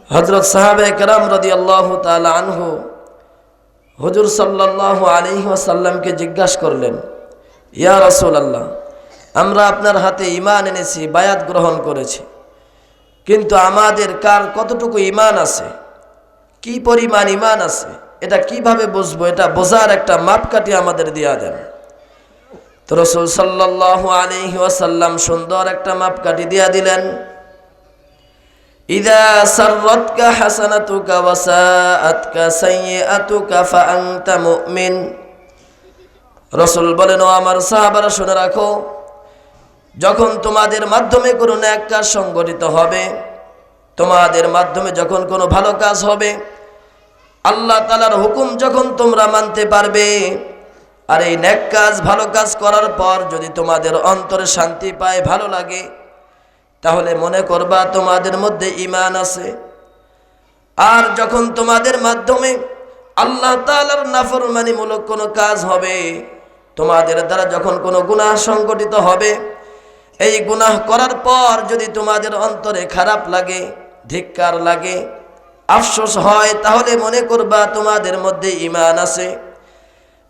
হযরত সাহাবায়ে কেরাম রাদিয়াল্লাহু তাআলা আনহু হুজুর সাল্লাল্লাহু আলাইহি ওয়াসাল্লামকে জিজ্ঞাসা করলেন, ইয়া রাসূলুল্লাহ, আমরা আপনার হাতে ঈমান এনেছি, বায়াত গ্রহণ করেছি, কিন্তু আমাদের কার কতটুকু ঈমান আছে, কি পরিমাণ ঈমান আছে, এটা কিভাবে বুঝবো? এটা বোঝার একটা মাপকাঠি আমাদের দেয়া দেন। তো রাসূল সাল্লাল্লাহু আলাইহি ওয়াসাল্লাম সুন্দর একটা মাপকাঠি দিয়া দিলেন। ইযা সাররাতকা হাসানাতুকা ওয়া সাআতকা সাইয়্যাতুকা ফাআনতা মুমিন। রাসূল বলেন, ও আমার সাহাবারা শুনে রাখো, যখন তোমাদের মাধ্যমে কোনো নেক কাজ সংগঠিত হবে, তোমাদের মাধ্যমে যখন কোনো ভালো কাজ হবে, আল্লাহ তাআলার হুকুম যখন তোমরা মানতে পারবে, আর এই নেক কাজ ভালো কাজ করার পর যদি তোমাদের অন্তরে শান্তি পায়, ভালো লাগে, তাহলে মনে করবা তোমাদের মধ্যে ঈমান আছে। আর যখন তোমাদের মাধ্যমে আল্লাহ তাআলার নাফরমানিমূলক কোনো কাজ হবে, তোমাদের দ্বারা যখন কোনো গুনাহ সংগঠিত হবে, এই গুনাহ করার পর যদি তোমাদের অন্তরে খারাপ লাগে, ধিক্কার লাগে, আফসোস হয়, তাহলে মনে করবা তোমাদের মধ্যে ঈমান আছে।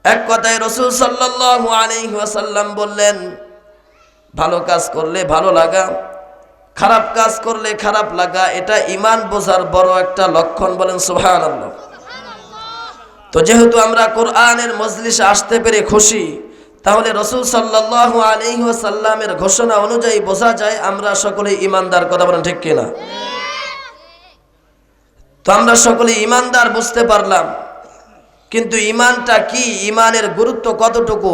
এক কথায় রাসূল সাল্লাল্লাহু আলাইহি ওয়াসাল্লাম বললেন, ভালো কাজ করলে ভালো লাগা, খারাপ কাজ করলে খারাপ লাগা, এটা ঈমান বোঝার বড় একটা লক্ষণ। বলেন সুবহানাল্লাহ। তো যেহেতু আমরা কোরআনের মজলিসে আসতে পেরে খুশি, তাহলে রাসূল সাল্লাল্লাহু আলাইহি ওয়াসাল্লামের ঘোষণা অনুযায়ী বোঝা যায় আমরা সকলে ঈমানদার। কথা বলেন ঠিক কিনা? তো আমরা সকলে ঈমানদার বুঝতে পারলাম, কিন্তু ঈমানটা কি, ঈমানের গুরুত্ব কতটুকু,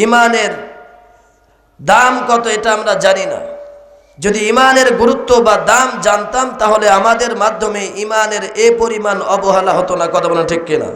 ঈমানের দাম কত, এটা আমরা জানি না। যদি ঈমানের গুরুত্ব বা দাম জানতাম, তাহলে আমাদের মাধ্যমে ঈমানের এ পরিমাণ অবহেলা হতো না। কথা বলেন ঠিক কিনা?